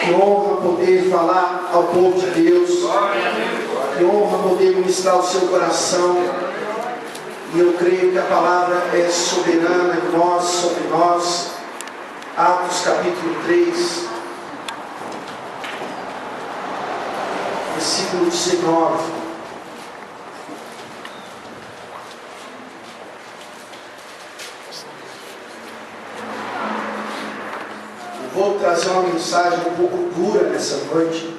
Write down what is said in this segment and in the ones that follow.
Que honra poder falar ao povo de Deus. Que honra poder ministrar o seu coração. E eu creio que a palavra é soberana em nós, sobre nós. Atos capítulo 3, versículo 19. Vou trazer uma mensagem um pouco dura nessa noite,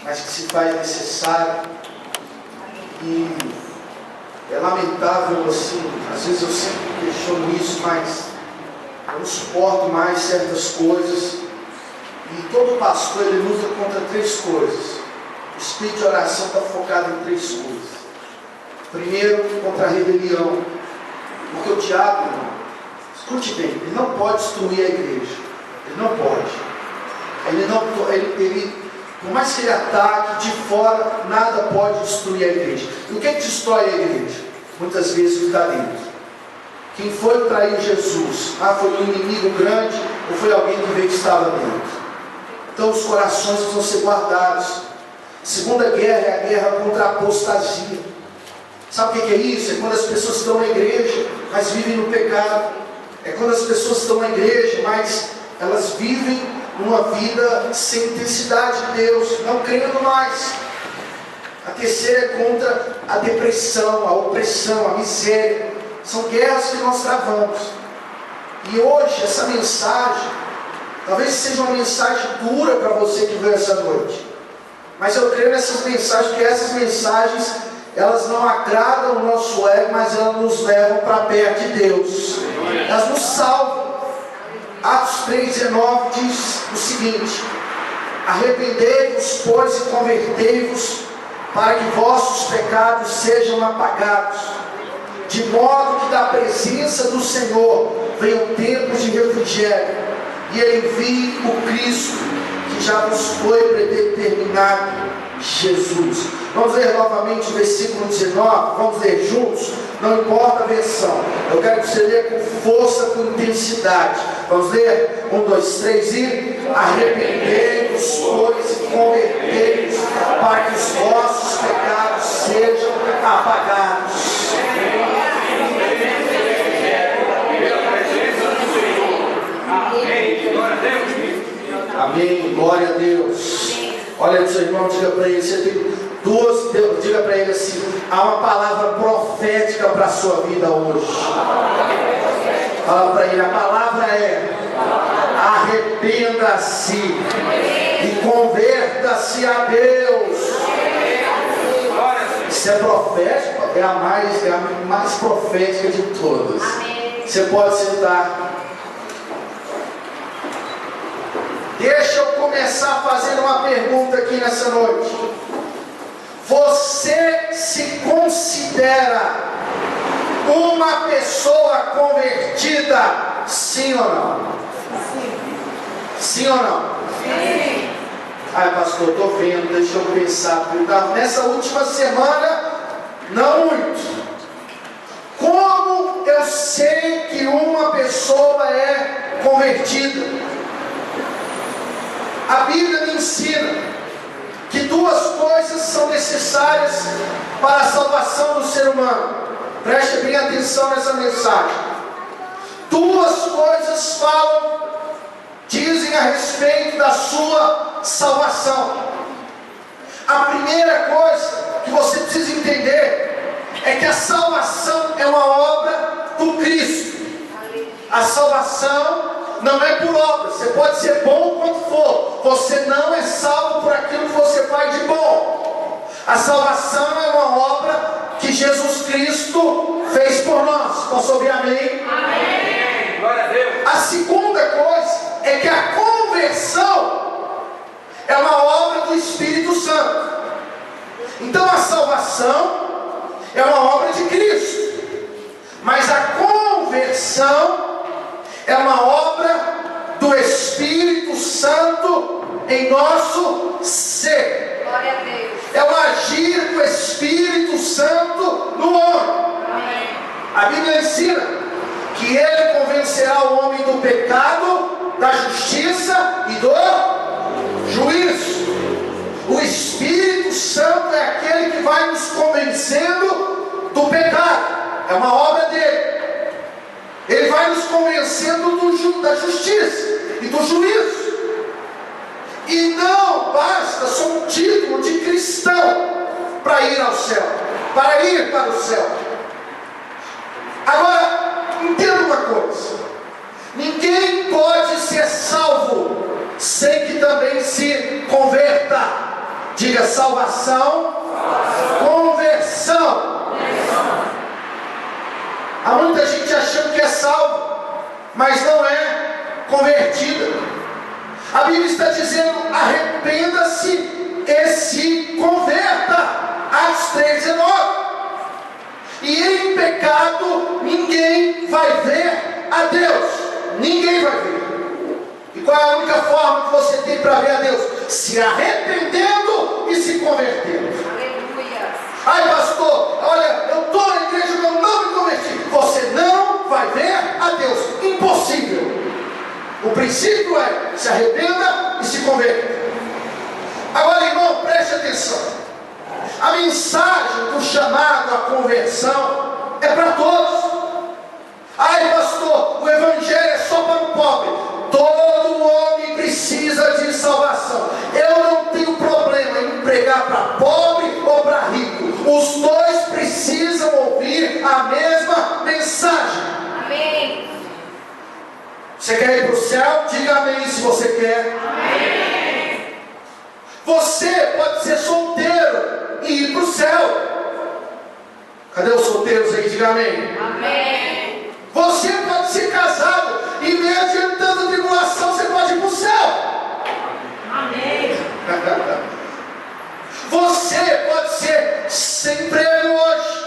mas que se faz necessário. E é lamentável assim, às vezes eu sempre questiono isso, mas eu não suporto mais certas coisas. E todo pastor ele luta contra 3 coisas. O espírito de oração está focado em 3 coisas. Primeiro, contra a rebelião. Porque o diabo, irmão, escute bem, ele não pode destruir a igreja. Ele não pode. Por mais que ele ataque de fora, nada pode destruir a igreja. E o que destrói a igreja? Muitas vezes o que está dentro. Quem foi trair Jesus? Foi um inimigo grande ou foi alguém que veio que estava dentro? Então os corações precisam ser guardados. A segunda guerra é a guerra contra a apostasia. Sabe o que é isso? É quando as pessoas estão na igreja, mas vivem no pecado. É quando as pessoas estão na igreja, mas elas vivem uma vida sem intensidade de Deus, não crendo mais. A terceira é contra a depressão, a opressão, a miséria. São guerras que nós travamos. E hoje essa mensagem, talvez seja uma mensagem dura para você que veio essa noite. Mas eu creio nessas mensagens, porque essas mensagens, elas não agradam o nosso ego, mas elas nos levam para perto de Deus. Elas nos salvam. Atos 3,19 diz o seguinte: arrependei-vos, pois, e convertei-vos, para que vossos pecados sejam apagados, de modo que da presença do Senhor venham tempos de refrigério, e Ele envie o Cristo, que já nos foi predeterminado, Jesus. Vamos ler novamente o versículo 19, vamos ler juntos, não importa a versão, eu quero que você leia com força, com intensidade. Vamos ler? 1, 2, 3 e arrependei-vos, pois, e convertei-vos, para que os vossos pecados sejam apagados. Amém, glória a Deus. Olha para o seu irmão, diga para ele, você tem diga para ele assim: há uma palavra profética para a sua vida hoje. Fala para ele, a palavra é: arrependa-se e converta-se a Deus. Isso é profético, é a mais profética de todas. Você pode sentar. Deixa eu começar fazendo uma pergunta aqui nessa noite. Você se considera uma pessoa convertida, sim ou não? Sim ou não? Sim. Pastor, eu estou vendo, deixa eu pensar. Nessa última semana, não muito. Como eu sei que uma pessoa é convertida? A Bíblia me ensina que 2 coisas são necessárias para a salvação do ser humano. Preste bem atenção nessa mensagem. 2 coisas dizem a respeito da sua salvação. A primeira coisa que você precisa entender é que a salvação é uma obra do Cristo. A salvação não é por obra. Você pode ser bom quanto for, você não é salvo por aquilo que você faz de bom. A salvação é uma obra que Jesus Cristo fez por nós. Posso ouvir amém? Amém. Glória a Deus. A segunda coisa é que a conversão é uma obra do Espírito Santo. Então a salvação é uma obra de Cristo, mas a conversão é uma obra do Espírito Santo em nosso ser. Glória a Deus. É o agir do Espírito Santo no homem. Amém. A Bíblia ensina que Ele convencerá o homem do pecado, da justiça e do é uma obra dele. Ele vai nos convencendo da justiça e do juízo. E não basta só um título de cristão para ir ao céu, para ir para o céu. Agora, entenda uma coisa: ninguém pode ser salvo sem que também se converta. Diga: salvação, conversão. Há muita gente achando que é salvo, mas não é convertida. A Bíblia está dizendo: arrependa-se e se converta. Atos 3:19. E em pecado ninguém vai ver a Deus. Ninguém vai ver. E qual é a única forma que você tem para ver a Deus? Se arrependendo e se convertendo. Aleluia. Ai, pastor, olha, eu estou na igreja, mas eu não me converti. Você não vai ver a Deus. Impossível. O princípio é: se arrependa e se converta. Agora, irmão, preste atenção. A mensagem do chamado à conversão é para todos. Ai, pastor, o evangelho é só para o pobre. Todo homem precisa de salvação. Eu não tenho problema em pregar para pobre ou para rico. Os dois precisam ouvir a mesma mensagem. Amém. Você quer ir para o céu? Diga amém se você quer. Amém. Você pode ser solteiro e ir para o céu. Cadê os solteiros aí? Diga amém. Amém. Você pode ser casado e mesmo diante de tanta tribulação você pode ir para o céu. Amém. Você pode ser sem emprego hoje,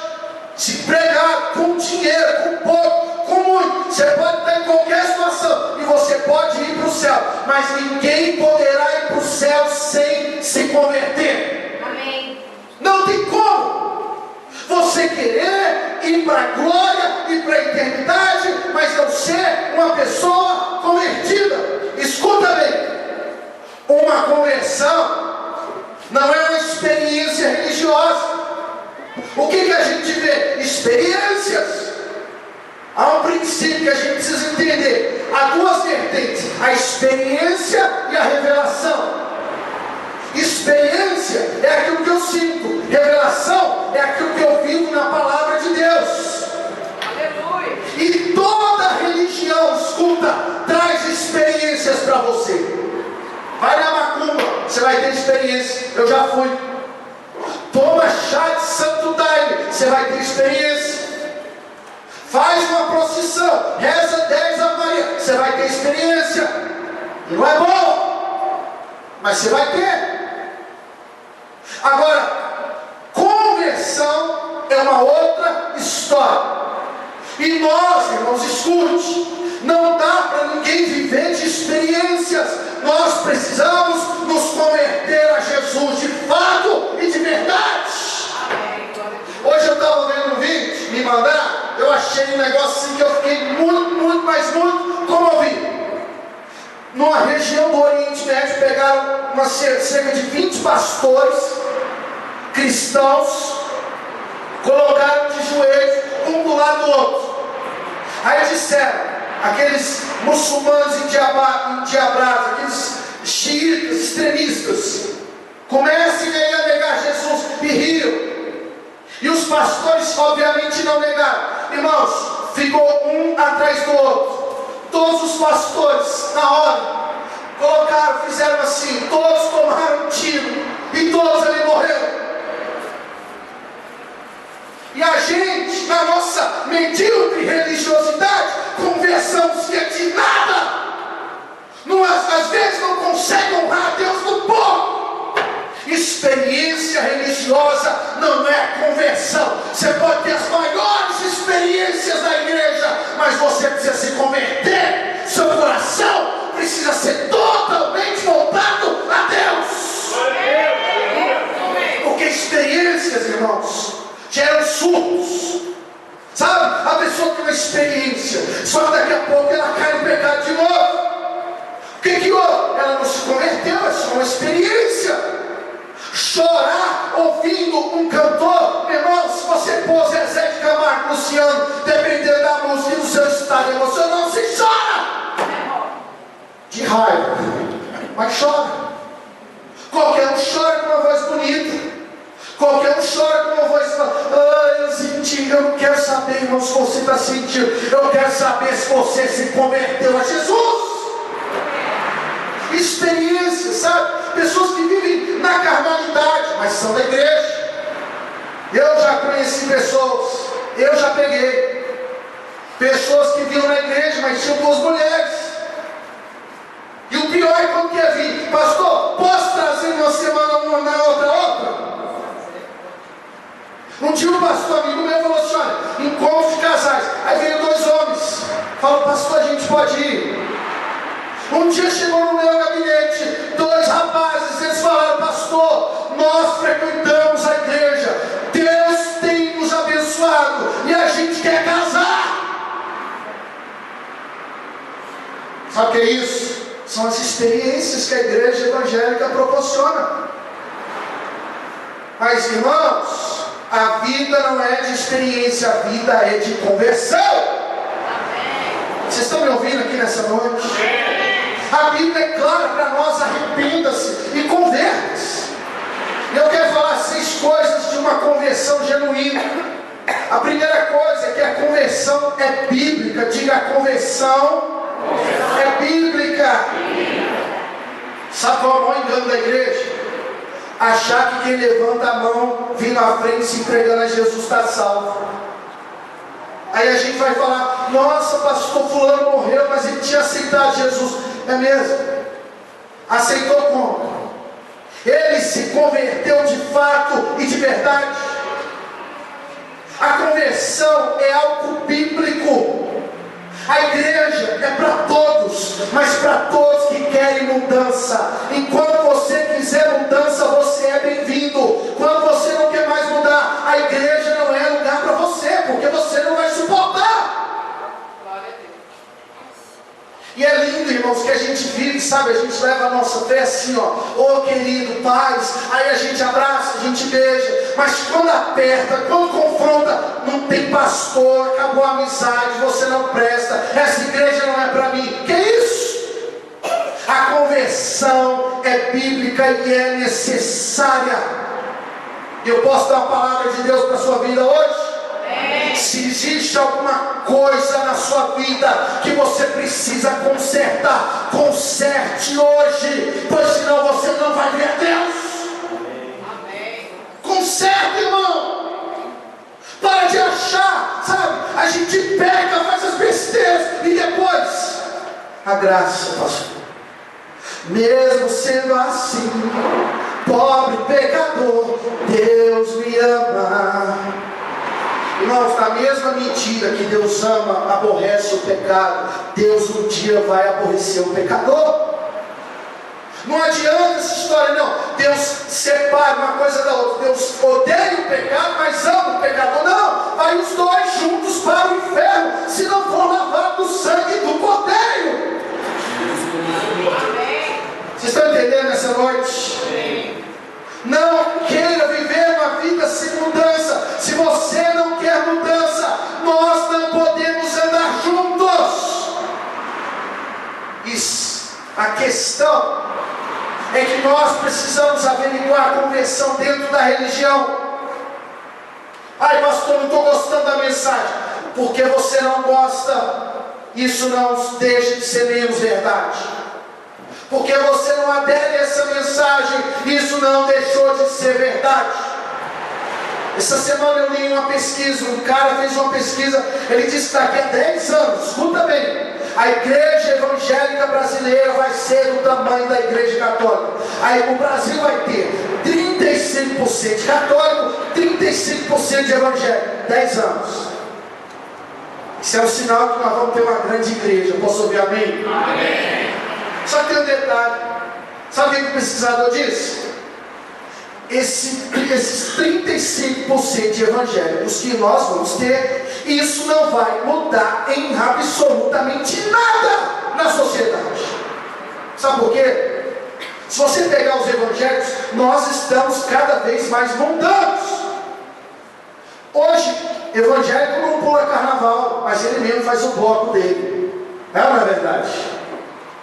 desempregado, com dinheiro, com pouco, com muito. Você pode estar em qualquer situação e você pode ir para o céu, mas ninguém poderá ir para o céu sem se converter. Amém. Não tem como você querer ir para a glória e para a eternidade, mas não ser uma pessoa convertida. Escuta bem: uma conversão não é uma experiência religiosa. O que a gente vê? Experiências. Há um princípio que a gente precisa entender. Há duas vertentes: a experiência e a revelação. Experiência é aquilo que eu sinto. Revelação é aquilo que eu vivo na palavra de Deus. Aleluia. E toda religião, escuta, traz experiências para você. Vai na macumba, você vai ter experiência. Eu já fui. Toma chá de santo daime, você vai ter experiência. Faz uma procissão, reza 10 Ave Maria, você vai ter experiência. E não é bom, mas você vai ter. Agora, conversão é uma outra história. E nós, irmãos, escute, não dá para ninguém viver de experiências. Nós precisamos nos converter a Jesus de fato e de verdade. Hoje eu estava vendo um vídeo, me mandaram, eu achei um negócio assim que eu fiquei muito comovido. Numa região do Oriente Médio, pegaram cerca de 20 pastores cristãos, colocaram de joelhos, um do lado do outro. Aí disseram, aqueles muçulmanos endiabrados, aqueles xiitas, extremistas, comecem aí a negar Jesus, e riram. E os pastores obviamente não negaram. Irmãos, ficou um atrás do outro. Todos os pastores, na hora, colocaram, fizeram assim, todos tomaram um tiro, e todos ali morreram. E a gente, na nossa medíocre religiosidade, conversamos que é de nada. Às vezes não consegue honrar a Deus no pouco. Experiência religiosa não é conversão. Você pode ter as maiores experiências na igreja, mas você precisa se converter. Seu coração precisa ser totalmente voltado a Deus. Porque experiências, irmãos, geram surtos. Sabe? A pessoa tem uma experiência, só que daqui a pouco ela cai no pecado de novo. O que houve? Ela não se converteu, é só uma experiência. Chorar ouvindo um cantor, meu irmão, se você pôr Zezé de Camargo no anunciando, dependendo da música e do seu estado emocional, você chora de raiva, mas chora. Qualquer um chora com uma voz bonita, qualquer um chora com uma voz, eu senti, eu não quero saber, irmão, se você está sentindo, eu quero saber se você se converteu a Jesus. Experiência, sabe? Pessoas que vivem na carnalidade, mas são da igreja. Eu já conheci pessoas, eu já peguei pessoas que vinham na igreja, mas tinham 2 mulheres. E o pior é quando quer vir, pastor, posso trazer uma semana uma na outra? Um dia um pastor amigo meu falou assim, olha, encontro de casais. Aí veio 2 homens, falou, pastor, a gente pode ir? Um dia chegou no meu gabinete 2 rapazes, eles falaram, pastor, nós frequentamos a igreja, Deus tem nos abençoado e a gente quer casar. Sabe o que é isso? São as experiências que a igreja evangélica proporciona. Mas irmãos, a vida não é de experiência, a vida é de conversão. Vocês estão me ouvindo aqui nessa noite? A Bíblia é clara para nós, arrependa-se e converta-se. Eu quero falar 6 coisas de uma conversão genuína. A primeira coisa é que a conversão é bíblica. Diga, a conversão é bíblica. Sabe qual é o maior engano da igreja? Achar que quem levanta a mão, vindo à frente, se entregando a Jesus, está salvo. Aí a gente vai falar, nossa, pastor fulano morreu, mas ele tinha aceitado Jesus. É mesmo? Aceitou como? Ele se converteu de fato e de verdade. A conversão é algo bíblico. A igreja é para todos, mas para todos que querem mudança. Enquanto você quiser mudança, você é bem-vindo. Quando você não quer mais mudar, a igreja não é lugar para você, porque você não vai suportar. E é lindo, irmãos, que a gente vive, sabe? A gente leva a nossa fé assim, ó, ô querido, paz. Aí a gente abraça, a gente beija. Mas quando aperta, quando confronta, não tem pastor, acabou a amizade, você não presta, essa igreja não é para mim. Que isso? A conversão é bíblica e é necessária. Eu posso dar uma palavra de Deus para a sua vida hoje? Se existe alguma coisa na sua vida que você precisa consertar, conserte hoje, pois senão você não vai ver Deus. Conserte, irmão. Para de achar, sabe? A gente pega, faz as besteiras e depois a graça, pastor. Mesmo sendo assim, pobre pecador, Deus me ama. Irmãos, na mesma medida que Deus ama, aborrece o pecado, Deus um dia vai aborrecer o pecador. Não adianta essa história, não. Deus separa uma coisa da outra. Deus odeia o pecado, mas ama o pecador. Não, vai os dois juntos para o inferno, se não for lavado no sangue do Cordeiro. Vocês estão entendendo essa noite? Não queira viver uma vida sem mudança. Se você não quer mudança, nós não podemos andar juntos. Isso. A questão é que nós precisamos averiguar a conversão dentro da religião. Ai, pastor, não estou gostando da mensagem. Porque você não gosta, isso não deixa de ser menos verdade. Porque você não adere a essa mensagem, isso não deixou de ser verdade. Essa semana eu li uma pesquisa, um cara fez uma pesquisa, ele disse que daqui a 10 anos, escuta bem, a igreja evangélica brasileira vai ser do tamanho da igreja católica. Aí o Brasil vai ter 35% de católico, 35% de evangélico, 10 anos. Isso é um sinal que nós vamos ter uma grande igreja. Posso ouvir amém? Amém. Só que tem um detalhe. Sabe o que o pesquisador disse? Esses 35% de evangélicos que nós vamos ter, isso não vai mudar em absolutamente nada na sociedade. Sabe por quê? Se você pegar os evangélicos, nós estamos cada vez mais mundanos. Hoje, Evangélico não pula carnaval, mas ele mesmo faz o bloco dele. É ou não é verdade?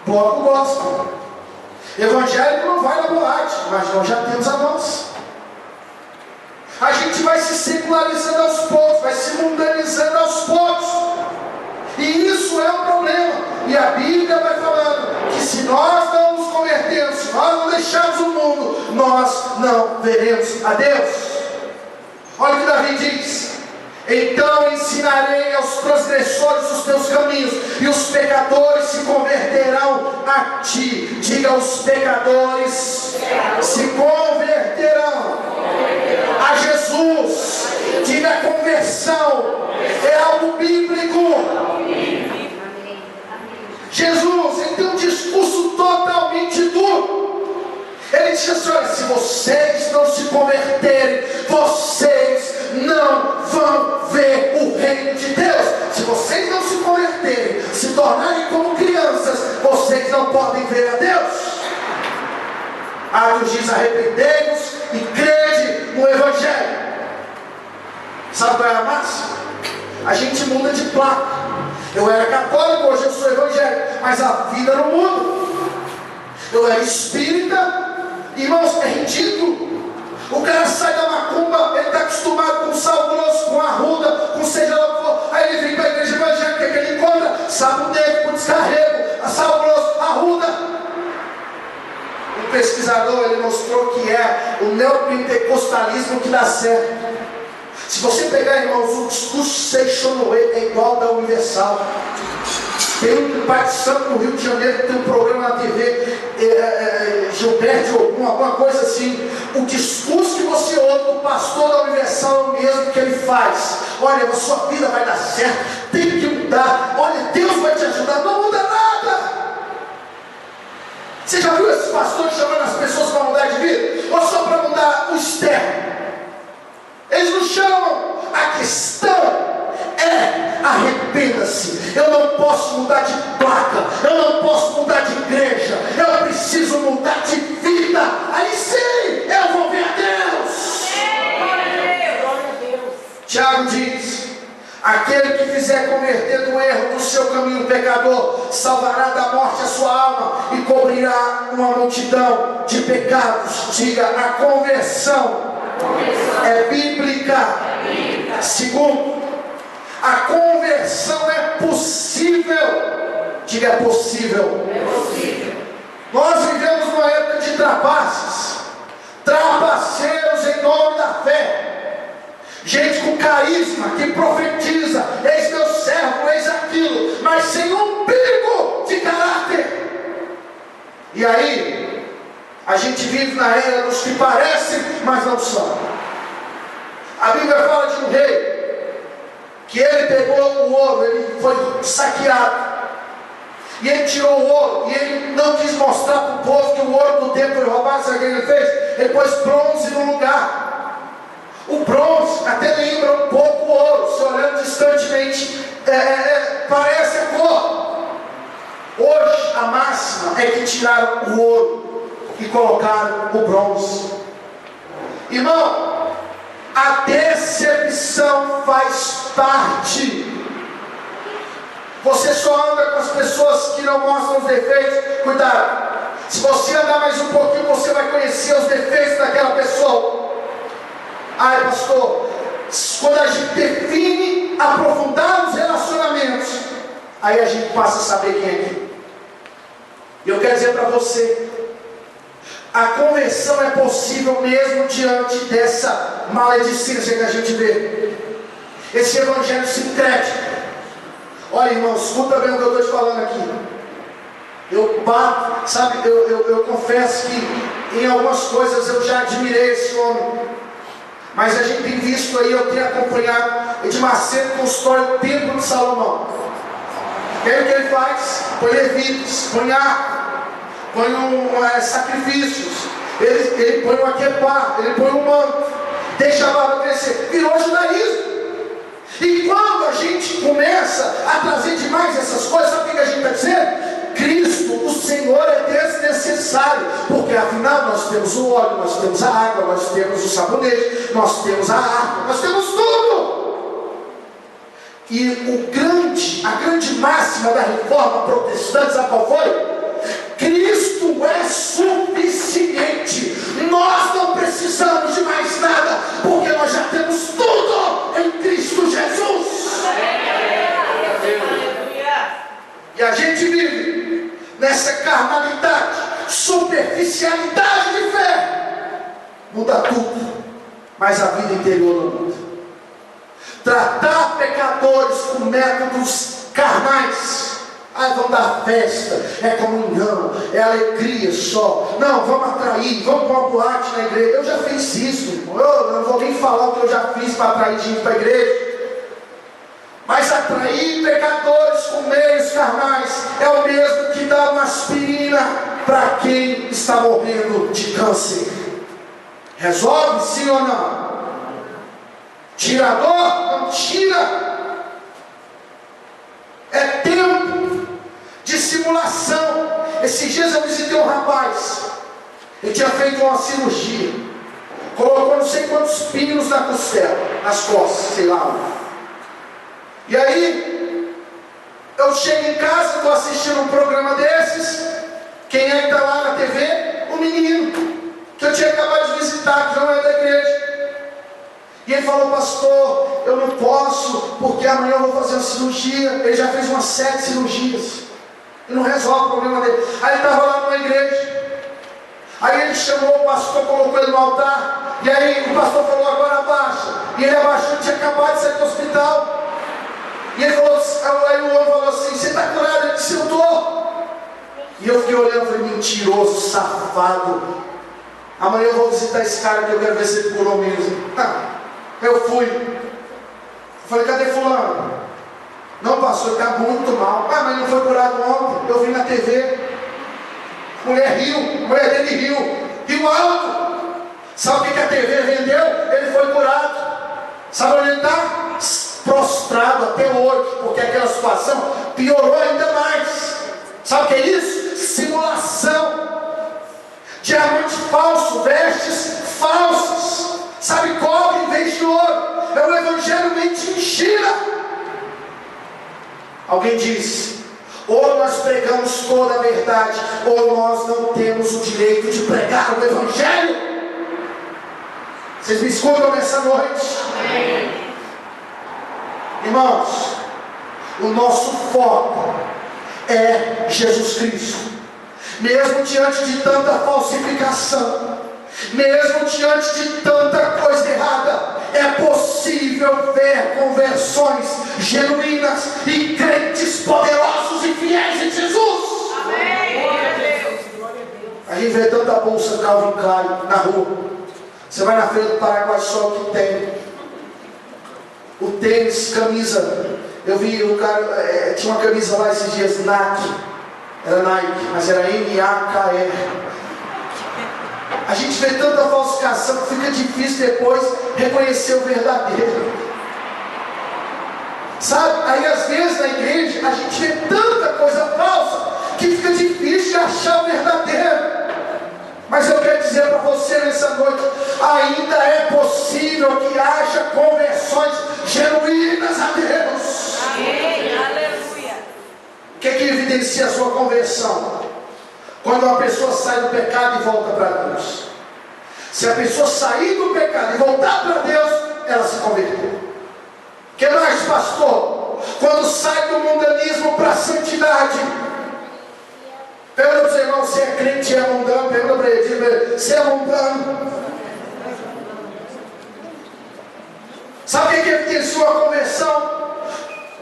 Bloco gospel. Evangélico não vai na boate, mas nós já temos a nossa. A gente vai se secularizando aos poucos, vai se mundanizando aos poucos. E isso é um problema. E a Bíblia vai falando que se nós não nos convertermos, se nós não deixarmos o mundo, nós não veremos a Deus. Olha o que Davi diz: então ensinarei aos transgressores os teus caminhos, e os pecadores se converterão a ti. Diga: os pecadores se converterão a Jesus. Diga: conversão é algo bíblico. Jesus, ele tem um discurso totalmente duro. Ele diz assim: olha, se vocês não se converterem, vocês não vão ver o reino de Deus. Se vocês não se converterem, se tornarem como crianças, vocês não podem ver a Deus. Atos diz: arrependei-vos e crede no Evangelho. Sabe qual é a máxima? A gente muda de placa. Eu era católico, hoje eu sou evangélico, mas a vida não muda. Eu era espírita, irmãos, é ridículo. O cara sai da macumba, ele está acostumado com sal grosso, com arruda, com seja lá o que for. Aí ele vem para a igreja evangélica, que ele encontra sabo negro com descarrego, sal grosso, arruda. Um pesquisador, ele mostrou que é o neopentecostalismo que dá certo. Se você pegar, irmãos, o discurso Seixonoe é igual da Universal. Tem um pai de santo no Rio de Janeiro que tem um programa na TV, Gilberto, alguma coisa assim. O discurso que você ouve do pastor da Universal é o mesmo que ele faz. Olha, a sua vida vai dar certo, tem que mudar. Olha, Deus vai te ajudar. Não muda nada. Você já viu esses pastores chamando as pessoas para mudar de vida? Ou só para mudar o externo? Eles não chamam. A questão é: arrependa-se. Eu não posso mudar de placa, eu não posso mudar de igreja, eu preciso mudar de vida. Aí sim eu vou ver a Deus. Tiago diz: aquele que fizer converter do erro do seu caminho pecador, salvará da morte a sua alma e cobrirá uma multidão de pecados. Diga: a conversão é bíblica. Segundo, a conversão é possível. Diga: é possível. Nós vivemos numa época de trapaças, trapaceiros em nome da fé, gente com carisma, que profetiza: eis meu servo, eis aquilo, mas sem um pingo de caráter. E aí a gente vive na era dos que parecem, mas não são. A Bíblia fala de um rei, que ele pegou o ouro, ele foi saqueado, e ele tirou o ouro, e ele não quis mostrar para o povo que o ouro do templo foi roubado. Sabe o que ele fez? Ele pôs bronze no lugar. O bronze até lembra um pouco o ouro, se olhando distantemente, parece a cor. Hoje a máxima é que tiraram o ouro e colocaram o bronze. Irmão, a decepção faz parte. Você só anda com as pessoas que não mostram os defeitos. Cuidado, se você andar mais um pouquinho, você vai conhecer os defeitos daquela pessoa. Ai, pastor, quando a gente define aprofundar os relacionamentos, aí a gente passa a saber quem é quem. E eu quero dizer para você: a conversão é possível mesmo diante dessa maledicência que a gente vê, esse evangelho sincrético. Olha, irmão, escuta bem o que eu estou te falando aqui. Eu bato, sabe, eu confesso que em algumas coisas eu já admirei esse homem, mas a gente tem visto aí, eu tenho acompanhado, Edir Macedo constrói o templo de Salomão. E aí o que ele faz? Põe levitas, põe arco, põe sacrifícios, ele põe um aquepá, ele põe um manto, deixa a barba crescer, virou judaísmo. E quando a gente começa a trazer demais essas coisas, sabe o que a gente está dizendo? Cristo, o Senhor, é desnecessário, porque afinal nós temos o óleo, nós temos a água, nós temos o sabonete, nós temos a arca, nós temos tudo. E a grande máxima da reforma protestante, sabe qual foi? Cristo é suficiente. Nós não precisamos de mais nada, porque nós já temos tudo em Cristo Jesus. E a gente vive nessa carnalidade, superficialidade de fé. Muda tudo, mas a vida interior não muda. Tratar pecadores com métodos carnais. Vamos dar festa, é comunhão, é alegria só. Não, vamos atrair, vamos pôr uma boate na igreja. Eu já fiz isso, irmão. Eu não vou nem falar o que eu já fiz para atrair gente para a igreja. Mas atrair pecadores com meios carnais é o mesmo que dar uma aspirina para quem está morrendo de câncer. Resolve sim ou não? Tira a dor? Não tira. É tempo de simulação. Esses dias eu visitei um rapaz. Ele tinha feito uma cirurgia. Colocou não sei quantos pinos na costela, nas costas, sei lá. E aí, eu chego em casa, estou assistindo um programa desses. Quem é que está lá na TV? O menino que eu tinha acabado de visitar, que não é da igreja. E ele falou: pastor, eu não posso, porque amanhã eu vou fazer uma cirurgia. Ele já fez umas 7 cirurgias e não resolve o problema dele. Aí ele estava lá numa igreja. Aí ele chamou o pastor, colocou ele no altar. E aí o pastor falou: agora abaixa. E ele abaixou, tinha acabado de sair do hospital. E ele falou, aí o homem falou assim: você está curado? Ele disse: eu estou. E eu fiquei olhando e falei: mentiroso, safado. Amanhã eu vou visitar esse cara que eu quero ver se ele curou mesmo. Eu fui. Falei: cadê fulano? Não, pastor, está muito mal. Mas não foi curado ontem. Eu vi na TV. Mulher riu, mulher dele riu alto. Sabe o que a TV vendeu? Ele foi curado. Sabe onde ele está? Prostrado até hoje, porque aquela situação piorou ainda mais. Sabe o que é isso? Simulação. Diamante falso, vestes falsas. Sabe, cobre em vez de ouro. É o evangelho mentira. Alguém disse: ou nós pregamos toda a verdade, ou nós não temos o direito de pregar o evangelho. Vocês me escutam nessa noite? Amém. Irmãos, o nosso foco é Jesus Cristo. Mesmo diante de tanta falsificação, mesmo diante de tanta coisa errada, é possível ver conversões genuínas e crentes poderosos e fiéis em Jesus. Amém. A gente vê tanta bolsa Calvin Klein na rua. Você vai na feira do Paraguai, só o que tem. O tênis, camisa. Eu vi o cara, tinha uma camisa lá esses dias, Nike. Era Nike, mas era N-A-K-E. A gente vê tanta falsificação que fica difícil depois reconhecer o verdadeiro. Sabe? Aí às vezes na igreja a gente vê tanta coisa falsa que fica difícil de achar o verdadeiro. Mas eu quero dizer para você nessa noite: ainda é possível que haja conversões genuínas a Deus. Amém. Aleluia. O que evidencia a sua conversão? Quando uma pessoa sai do pecado e volta para Deus. Se a pessoa sair do pecado e voltar para Deus, ela se converteu. O que mais, pastor? Quando sai do mundanismo para a santidade. Pergunta para o seu irmão: você é crente e é mundano? Pergunta para ele: você é mundano? Sabe o que evidenciou a conversão?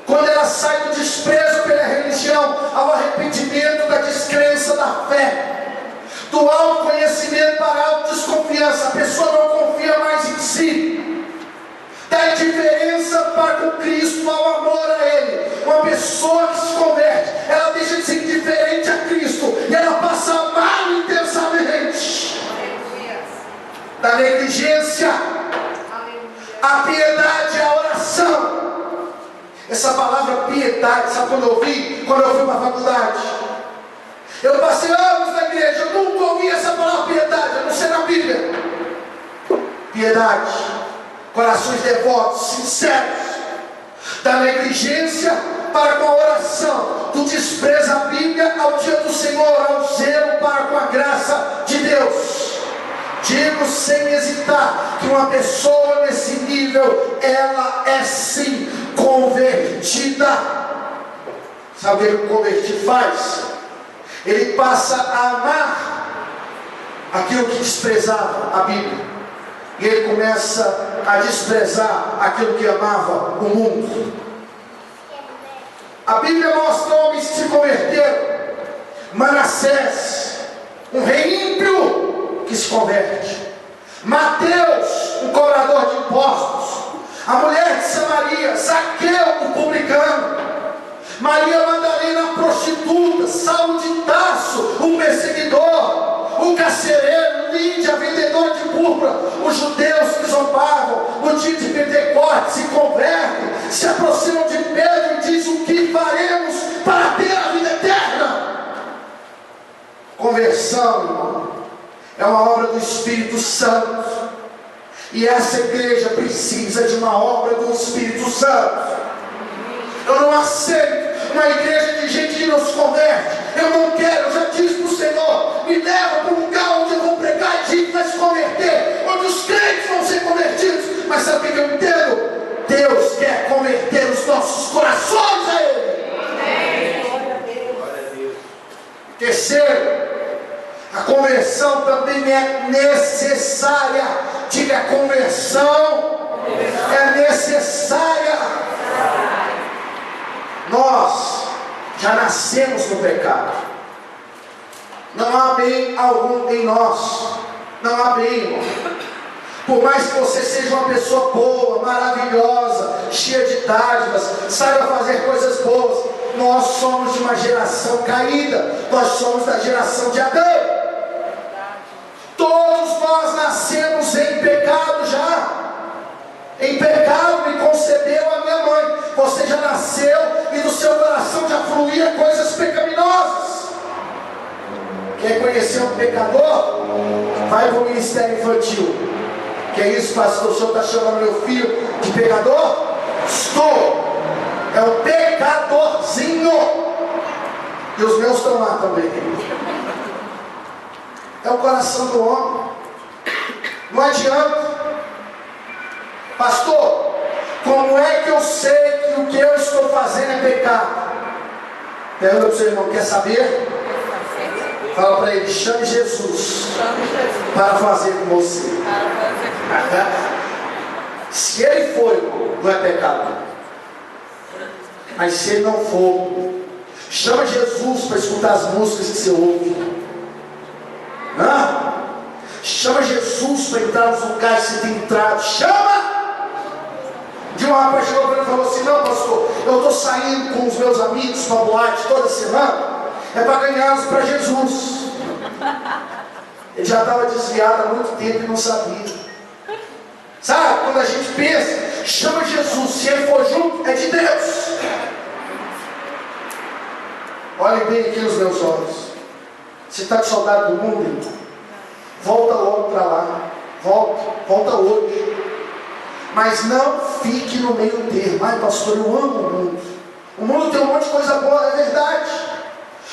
Quando ela sai do desprezo pela religião ao arrependimento da descrença da fé, do autoconhecimento para a autodesconfiança. A pessoa não confia mais em si, da indiferença para com Cristo, ao amor a Ele. Uma pessoa que se converte, ela deixa de ser indiferente a Cristo e ela passa a amá-lo intensamente. Da negligência a piedade, a oração. Essa palavra piedade, sabe quando eu ouvi? Quando eu fui para a faculdade. Eu passei anos na igreja, eu nunca ouvi essa palavra piedade, a não ser na Bíblia. Piedade, corações devotos, sinceros, da negligência para com a oração, do desprezo à Bíblia ao dia do Senhor, ao zelo para com a graça de Deus. Digo sem hesitar que uma pessoa nesse nível, ela é sim convertida. Sabe o que o convertido faz? Ele passa a amar aquilo que desprezava a Bíblia, e ele começa a desprezar aquilo que amava o mundo. A Bíblia mostra homens que se converteram. Manassés, um rei ímpio que se converte. Mateus, um cobrador de impostos. A mulher de Samaria, Zaqueu, o publicano. Maria Madalena, a prostituta. Saulo de Tarso, o perseguidor. O carcereiro, Lídia, vendedor de púrpura. Os judeus que zombavam no dia de Pentecostes se convertem, se aproximam de Pedro e dizem: o que faremos para ter a vida eterna? Conversão, irmão, é uma obra do Espírito Santo, e essa igreja precisa de uma obra do Espírito Santo. Eu não aceito uma igreja de gente que não se converte. Eu não quero, eu já disse para o Senhor: me leva para um lugar onde eu vou pregar e gente vai se converter, onde os crentes vão ser convertidos. Mas sabe o que eu entendo? Deus quer converter os nossos corações a Ele. Terceiro, a conversão também é necessária. Diga: a conversão é necessária. Nós já nascemos no pecado. Não há bem algum em nós. Não há bem, irmão. Por mais que você seja uma pessoa boa, maravilhosa, cheia de dádivas, saiba fazer coisas boas, nós somos de uma geração caída. Nós somos da geração de Adão. Todos nós nascemos em pecado já. Em pecado me concebeu a minha mãe. Você já nasceu e do seu coração já fluía coisas pecaminosas. Quer conhecer um pecador? Vai para o ministério infantil. Que é isso, pastor? O senhor está chamando meu filho de pecador? Estou. É um pecadorzinho. E os meus estão lá também. É o coração do homem. Não adianta. Pastor, como é que eu sei que o que eu estou fazendo é pecado? Pergunta para o seu irmão: quer saber? Fala para ele: chame Jesus para fazer com você. Se ele for, irmão, não é pecado. Mas se ele não for, chama Jesus para escutar as músicas que você ouve. Chama Jesus para entrar nos lugares que você tem entrado. Chama! De um rapaz chegou para mim e falou assim: não, pastor, eu estou saindo com os meus amigos para a boate toda semana, é para ganhá-los para Jesus. Ele já estava desviado há muito tempo e não sabia. Sabe, quando a gente pensa, chama Jesus, se ele for junto, é de Deus. Olhem bem aqui nos meus olhos. Você está com saudade do mundo, irmão? Volta logo para lá. Volta hoje. Mas não fique no meio termo. Ai, pastor, eu amo o mundo. O mundo tem um monte de coisa boa, é verdade.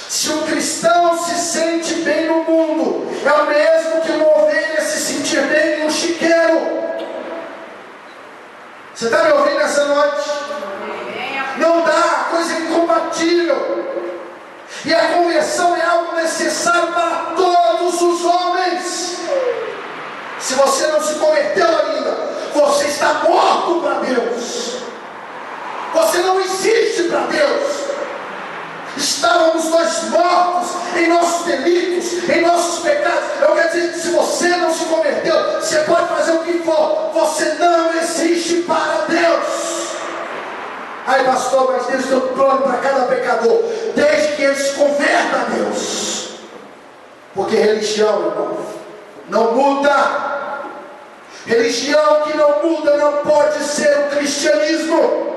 Se um cristão se sente bem no mundo, é o mesmo que uma ovelha se sentir bem em um chiqueiro. Você está me ouvindo nessa noite? Não dá, coisa incompatível. E a conversão é algo necessário para todos os homens. Se você não se converteu ainda, você está morto para Deus. Você não existe para Deus. Estávamos nós mortos em nossos delitos, em nossos pecados. Eu quero dizer que se você não se converteu, você pode fazer o que for, você não existe para Deus. Ai, pastor, mas Deus tem um plano para cada pecador, desde que ele se converta a Deus. Porque religião, irmão, não muda. Religião que não muda não pode ser o cristianismo.